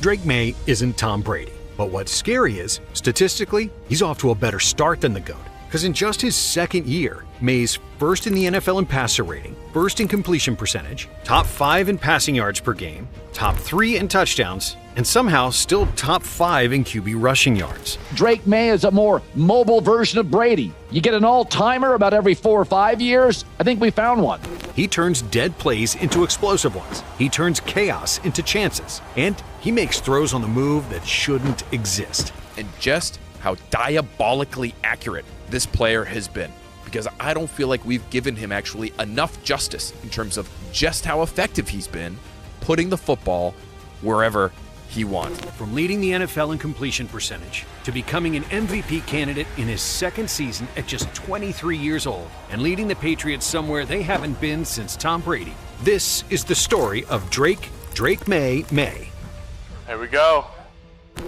Drake Maye isn't Tom Brady, but what's scary is, statistically, he's off to a better start than the GOAT. Because in just his second year, Maye's first in the NFL in passer rating, first in completion percentage, top 5 in passing yards per game, top 3 in touchdowns, and somehow still top 5 in QB rushing yards. Drake Maye is a more mobile version of Brady. You get an all-timer about every 4 or 5 years. I think we found one. He turns dead plays into explosive ones. He turns chaos into chances. And he makes throws on the move that shouldn't exist. And just how diabolically accurate this player has been, because I don't feel like we've given him actually enough justice in terms of just how effective he's been putting the football wherever he wants. From leading the NFL in completion percentage to becoming an MVP candidate in his second season at just 23 years old and leading the Patriots somewhere they haven't been since Tom Brady, this is the story of Drake Maye. Here we go.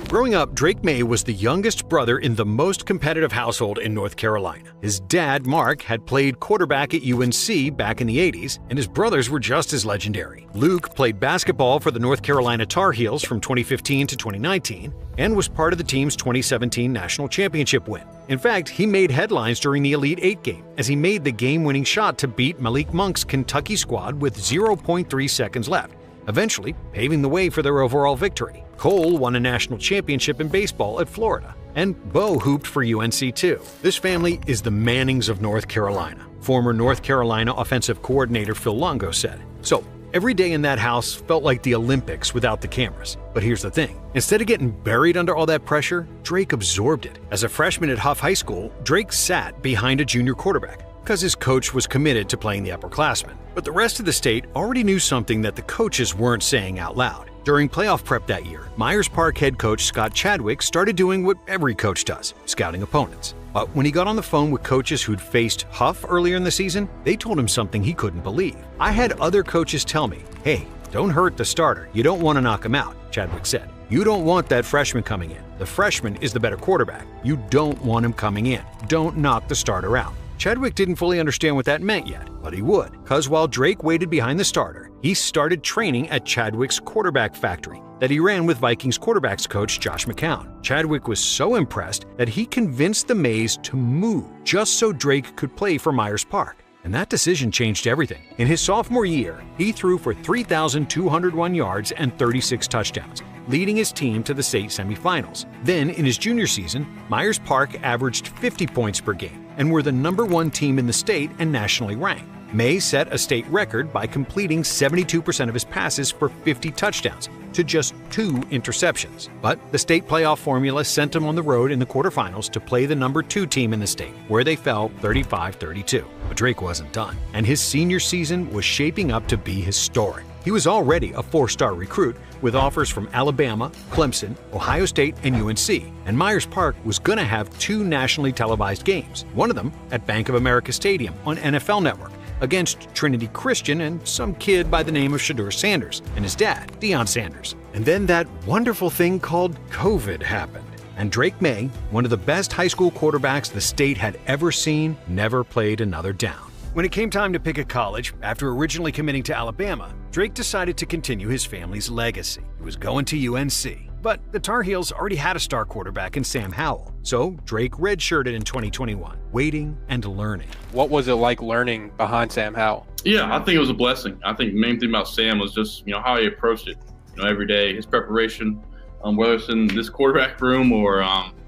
Growing up, Drake Maye was the youngest brother in the most competitive household in North Carolina. His dad, Mark, had played quarterback at UNC back in the 80s, and his brothers were just as legendary. Luke played basketball for the North Carolina Tar Heels from 2015 to 2019, and was part of the team's 2017 national championship win. In fact, he made headlines during the Elite Eight game as he made the game-winning shot to beat Malik Monk's Kentucky squad with 0.3 seconds left, eventually paving the way for their overall victory. Cole won a national championship in baseball at Florida, and Bo hooped for UNC too. This family is the Mannings of North Carolina, former North Carolina offensive coordinator Phil Longo said. So, every day in that house felt like the Olympics without the cameras. But here's the thing. Instead of getting buried under all that pressure, Drake absorbed it. As a freshman at Huff High School, Drake sat behind a junior quarterback because his coach was committed to playing the upperclassmen. But the rest of the state already knew something that the coaches weren't saying out loud. During playoff prep that year, Myers Park head coach Scott Chadwick started doing what every coach does, scouting opponents. But when he got on the phone with coaches who'd faced Huff earlier in the season, they told him something he couldn't believe. "I had other coaches tell me, hey, don't hurt the starter. You don't want to knock him out," Chadwick said. "You don't want that freshman coming in. The freshman is the better quarterback. You don't want him coming in. Don't knock the starter out." Chadwick didn't fully understand what that meant yet, but he would, because while Drake waited behind the starter, he started training at Chadwick's quarterback factory that he ran with Vikings quarterbacks coach Josh McCown. Chadwick was so impressed that he convinced the Mays to move just so Drake could play for Myers Park. And that decision changed everything. In his sophomore year, he threw for 3,201 yards and 36 touchdowns, leading his team to the state semifinals. Then, in his junior season, Myers Park averaged 50 points per game and were the number 1 team in the state and nationally ranked. Maye set a state record by completing 72% of his passes for 50 touchdowns to just 2 interceptions. But the state playoff formula sent him on the road in the quarterfinals to play the number 2 team in the state, where they fell 35-32. But Drake wasn't done, and his senior season was shaping up to be historic. He was already a 4-star recruit with offers from Alabama, Clemson, Ohio State, and UNC, and Myers Park was going to have 2 nationally televised games, one of them at Bank of America Stadium on NFL Network, against Trinity Christian and some kid by the name of Shadur Sanders and his dad, Deion Sanders. And then that wonderful thing called COVID happened. And Drake Maye, one of the best high school quarterbacks the state had ever seen, never played another down. When it came time to pick a college, after originally committing to Alabama, Drake decided to continue his family's legacy. He was going to UNC. But the Tar Heels already had a star quarterback in Sam Howell, so Drake redshirted in 2021, waiting and learning. What was it like learning behind Sam Howell? Yeah, I think it was a blessing. I think the main thing about Sam was just, how he approached it, every day, his preparation, whether it's in this quarterback room or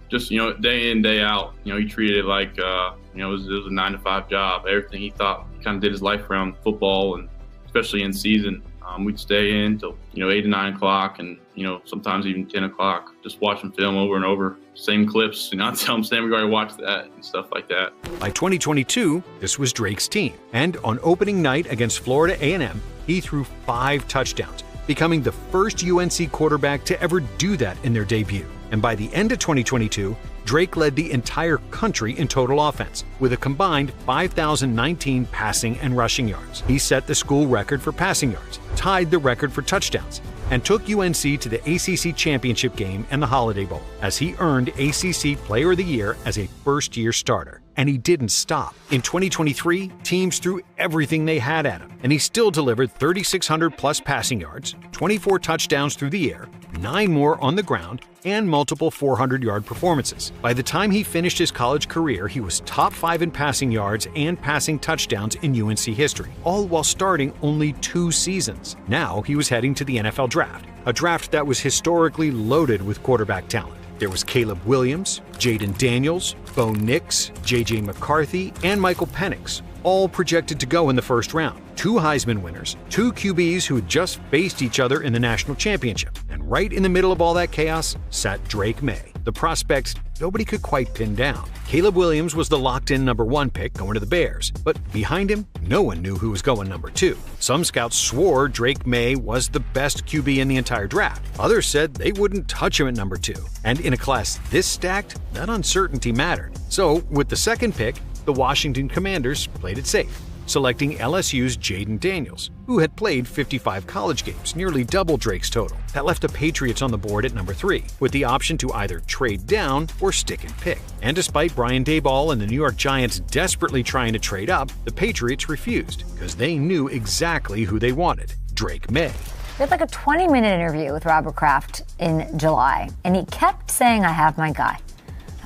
just, day in, day out. He treated it like, it was a 9-to-5 job. Everything he thought, he kind of did his life around football, and especially in season. We'd stay in till 8 to 9 o'clock, and sometimes even 10 o'clock, just watching film over and over, same clips. I tell him, Sam, we gotta watch that and stuff like that. By 2022, this was Drake's team, and on opening night against Florida A&M, he threw 5 touchdowns, becoming the first UNC quarterback to ever do that in their debut. And by the end of 2022, Drake led the entire country in total offense, with a combined 5,019 passing and rushing yards. He set the school record for passing yards, tied the record for touchdowns, and took UNC to the ACC Championship game and the Holiday Bowl, as he earned ACC Player of the Year as a first-year starter. And he didn't stop. In 2023, teams threw everything they had at him, and he still delivered 3,600 plus passing yards, 24 touchdowns through the air, 9 more on the ground, and multiple 400-yard performances. By the time he finished his college career, he was top 5 in passing yards and passing touchdowns in UNC history, all while starting only 2 seasons. Now he was heading to the NFL draft, a draft that was historically loaded with quarterback talent. There was Caleb Williams, Jaden Daniels, Bo Nix, J.J. McCarthy, and Michael Penix, all projected to go in the first round. 2 Heisman winners, 2 QBs who had just faced each other in the national championship. And right in the middle of all that chaos sat Drake Maye, the prospect nobody could quite pin down. Caleb Williams was the locked-in number 1 pick going to the Bears, but behind him, no one knew who was going number 2. Some scouts swore Drake Maye was the best QB in the entire draft. Others said they wouldn't touch him at number 2. And in a class this stacked, that uncertainty mattered. So, with the second pick, the Washington Commanders played it safe, selecting LSU's Jaden Daniels, who had played 55 college games, nearly double Drake's total. That left the Patriots on the board at number 3, with the option to either trade down or stick and pick. And despite Brian Daboll and the New York Giants desperately trying to trade up, the Patriots refused, because they knew exactly who they wanted: Drake Maye. We had like a 20-minute interview with Robert Kraft in July, and he kept saying, "I have my guy.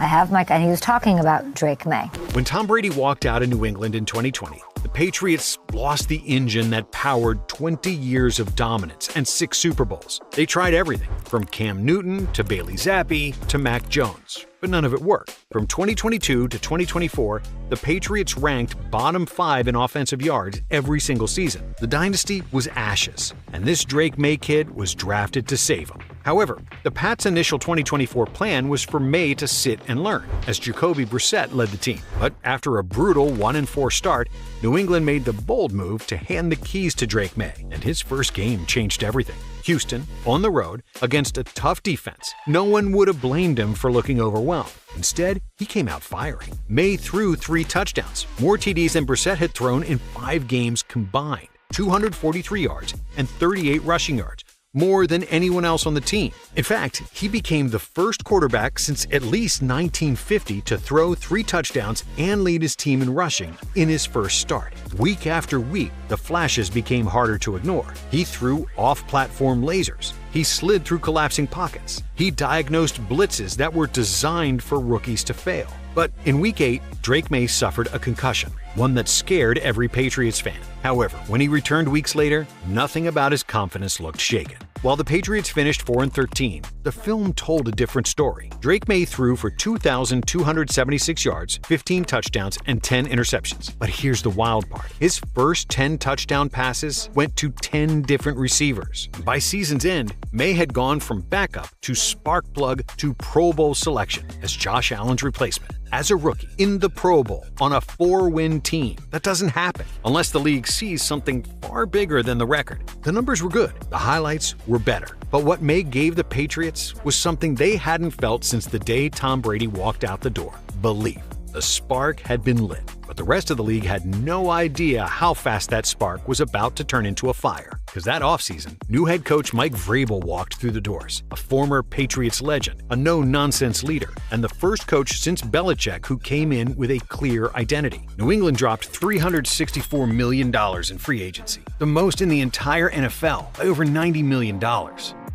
I have my guy." And he was talking about Drake Maye. When Tom Brady walked out of New England in 2020, the Patriots lost the engine that powered 20 years of dominance and 6 Super Bowls. They tried everything, from Cam Newton to Bailey Zappi to Mac Jones, but none of it worked. From 2022 to 2024, the Patriots ranked bottom 5 in offensive yards every single season. The dynasty was ashes, and this Drake Maye kid was drafted to save them. However, the Pats' initial 2024 plan was for Maye to sit and learn, as Jacoby Brissett led the team. But after a brutal 1-4 start, New England made the bold move to hand the keys to Drake Maye, and his first game changed everything. Houston, on the road, against a tough defense. No one would have blamed him for looking overwhelmed. Instead, he came out firing. Maye threw 3 touchdowns, more TDs than Brissett had thrown in 5 games combined, 243 yards and 38 rushing yards, more than anyone else on the team. In fact, he became the first quarterback since at least 1950 to throw 3 touchdowns and lead his team in rushing in his first start. Week after week, the flashes became harder to ignore. He threw off-platform lasers. He slid through collapsing pockets. He diagnosed blitzes that were designed for rookies to fail. But in Week 8, Drake Maye suffered a concussion, one that scared every Patriots fan. However, when he returned weeks later, nothing about his confidence looked shaken. While the Patriots finished 4-13, the film told a different story. Drake Maye threw for 2,276 yards, 15 touchdowns, and 10 interceptions. But here's the wild part. His first 10 touchdown passes went to 10 different receivers. By season's end, Maye had gone from backup to spark plug to Pro Bowl selection as Josh Allen's replacement. As a rookie, in the Pro Bowl, on a 4-win team. That doesn't happen unless the league sees something far bigger than the record. The numbers were good. The highlights were better. But what Maye gave the Patriots was something they hadn't felt since the day Tom Brady walked out the door: belief. The spark had been lit, but the rest of the league had no idea how fast that spark was about to turn into a fire. Because that offseason, new head coach Mike Vrabel walked through the doors, a former Patriots legend, a no-nonsense leader, and the first coach since Belichick who came in with a clear identity. New England dropped $364 million in free agency, the most in the entire NFL, by over $90 million.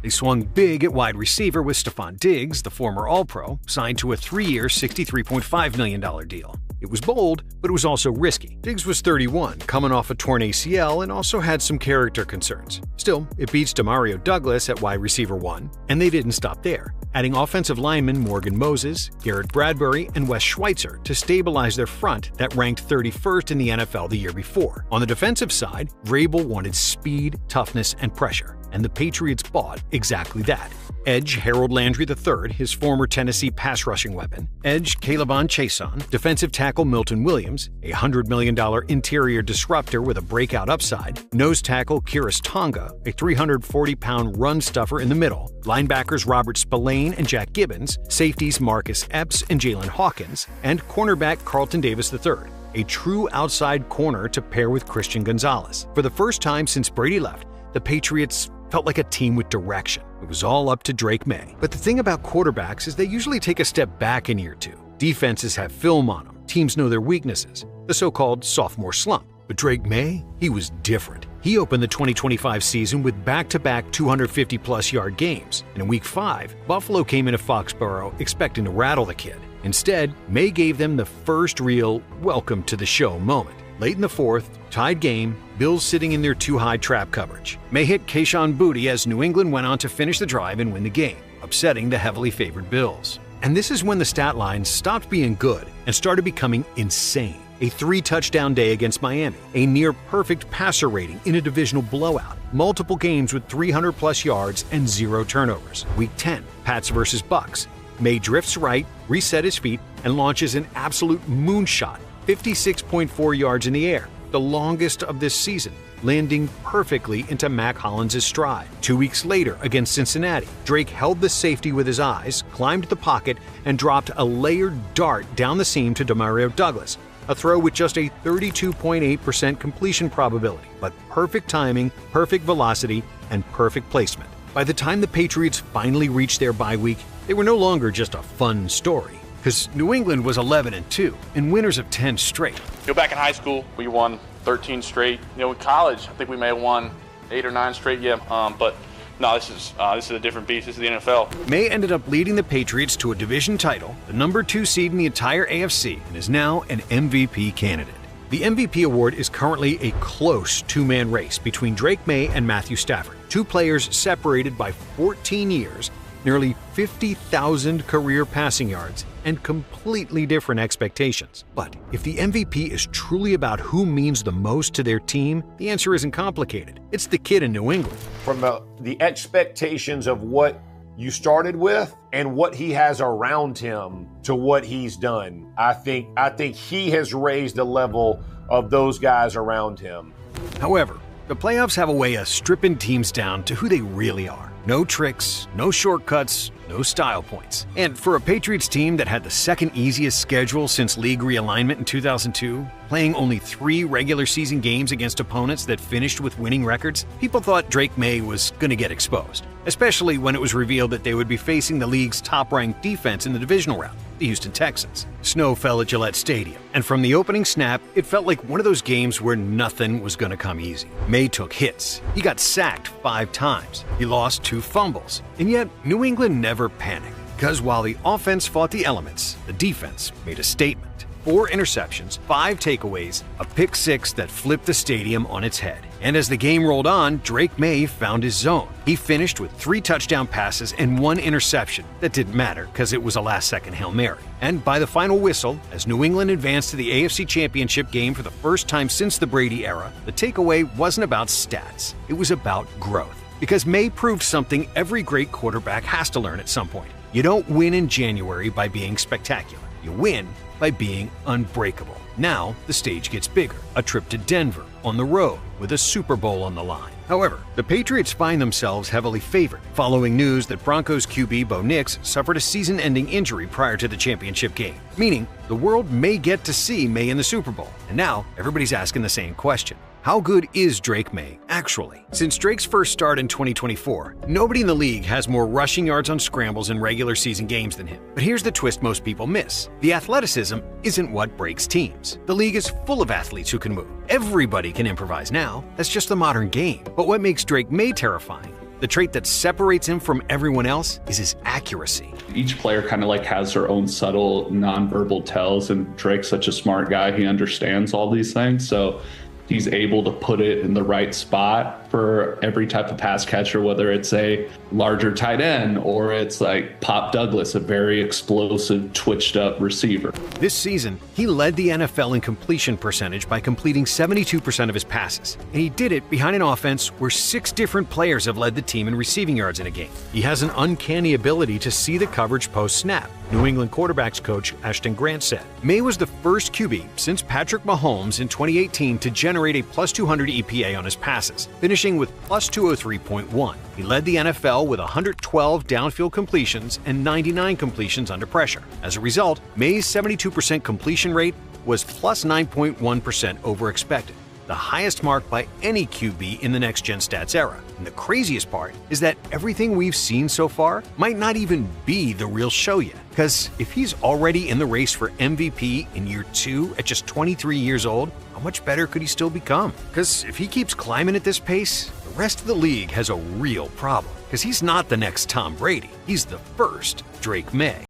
They swung big at wide receiver with Stephon Diggs, the former All-Pro, signed to a 3-year, $63.5 million deal. It was bold, but it was also risky. Diggs was 31, coming off a torn ACL, and also had some character concerns. Still, it beats Demario Douglas at wide receiver 1, and they didn't stop there, adding offensive linemen Morgan Moses, Garrett Bradbury, and Wes Schweitzer to stabilize their front that ranked 31st in the NFL the year before. On the defensive side, Vrabel wanted speed, toughness, and pressure, and the Patriots bought exactly that. Edge Harold Landry III, his former Tennessee pass rushing weapon. Edge Calebon Chason. Defensive tackle Milton Williams, a $100 million interior disruptor with a breakout upside. Nose tackle Kiris Tonga, a 340-pound run stuffer in the middle. Linebackers Robert Spillane and Jack Gibbons. Safeties Marcus Epps and Jalen Hawkins. And cornerback Carlton Davis III, a true outside corner to pair with Christian Gonzalez. For the first time since Brady left, the Patriots felt like a team with direction. It was all up to Drake Maye. But the thing about quarterbacks is they usually take a step back in year 2. Defenses have film on them. Teams know their weaknesses, the so-called sophomore slump. But Drake Maye, he was different. He opened the 2025 season with back-to-back 250-plus yard games, and in Week 5, Buffalo came into Foxborough expecting to rattle the kid. Instead, Maye gave them the first real welcome-to-the-show moment. Late in the fourth, tied game, Bills sitting in their too-high trap coverage. Maye hit Kayshon Boutte as New England went on to finish the drive and win the game, upsetting the heavily favored Bills. And this is when the stat line stopped being good and started becoming insane. A 3-touchdown day against Miami, a near-perfect passer rating in a divisional blowout, multiple games with 300-plus yards and 0 turnovers. Week 10, Pats versus Bucks. Maye drifts right, reset his feet, and launches an absolute moonshot, 56.4 yards in the air, the longest of this season, landing perfectly into Mac Hollins' stride. 2 weeks later, against Cincinnati, Drake held the safety with his eyes, climbed the pocket, and dropped a layered dart down the seam to Demario Douglas, a throw with just a 32.8% completion probability, but perfect timing, perfect velocity, and perfect placement. By the time the Patriots finally reached their bye week, they were no longer just a fun story, because New England was 11-2 and winners of 10 straight. Back in high school, we won 13 straight. In college, I think we may have won 8 or 9 straight. But no, this is a different beast. This is the NFL. Maye ended up leading the Patriots to a division title, the number 2 seed in the entire AFC, and is now an MVP candidate. The MVP award is currently a close 2-man race between Drake Maye and Matthew Stafford, 2 players separated by 14 years, nearly 50,000 career passing yards, and completely different expectations. But if the MVP is truly about who means the most to their team, the answer isn't complicated. It's the kid in New England. From the expectations of what you started with and what he has around him to what he's done, I think he has raised the level of those guys around him. However, the playoffs have a way of stripping teams down to who they really are. No tricks, no shortcuts, no style points. And for a Patriots team that had the second easiest schedule since league realignment in 2002, playing only 3 regular season games against opponents that finished with winning records, people thought Drake Maye was going to get exposed, especially when it was revealed that they would be facing the league's top-ranked defense in the divisional round, the Houston Texans. Snow fell at Gillette Stadium, and from the opening snap, it felt like one of those games where nothing was going to come easy. Maye took hits. He got sacked 5 times. He lost 2 fumbles. And yet, New England never panicked, because while the offense fought the elements, the defense made a statement. 4 interceptions, 5 takeaways, a pick 6 that flipped the stadium on its head. And as the game rolled on, Drake Maye found his zone. He finished with 3 touchdown passes and 1 interception that didn't matter because it was a last-second Hail Mary. And by the final whistle, as New England advanced to the AFC Championship game for the first time since the Brady era, the takeaway wasn't about stats. It was about growth. Because Maye proved something every great quarterback has to learn at some point. You don't win in January by being spectacular. You win by being unbreakable. Now, the stage gets bigger. A trip to Denver, on the road, with a Super Bowl on the line. However, the Patriots find themselves heavily favored, following news that Broncos QB Bo Nix suffered a season-ending injury prior to the championship game, meaning the world may get to see Maye in the Super Bowl. And now, everybody's asking the same question. How good is Drake Maye, actually? Since Drake's first start in 2024, nobody in the league has more rushing yards on scrambles in regular season games than him. But here's the twist most people miss. The athleticism isn't what breaks teams. The league is full of athletes who can move. Everybody can improvise now. That's just the modern game. But what makes Drake Maye terrifying, the trait that separates him from everyone else, is his accuracy. Each player kind of has their own subtle nonverbal tells, and Drake's such a smart guy. He understands all these things. So he's able to put it in the right spot for every type of pass catcher, whether it's a larger tight end or it's like Pop Douglas, a very explosive, twitched up receiver. This season, he led the NFL in completion percentage by completing 72% of his passes. And he did it behind an offense where 6 different players have led the team in receiving yards in a game. He has an uncanny ability to see the coverage post-snap, New England quarterbacks coach Ashton Grant said. Maye was the first QB since Patrick Mahomes in 2018 to generate a plus 200 EPA on his passes, finishing with plus 203.1. He led the NFL with 112 downfield completions and 99 completions under pressure. As a result, Maye's 72% completion rate was plus 9.1% over expected. the highest mark by any QB in the next-gen stats era. And the craziest part is that everything we've seen so far might not even be the real show yet. Because if he's already in the race for MVP in year 2 at just 23 years old, how much better could he still become? Because if he keeps climbing at this pace, the rest of the league has a real problem. Because he's not the next Tom Brady. He's the first Drake Maye.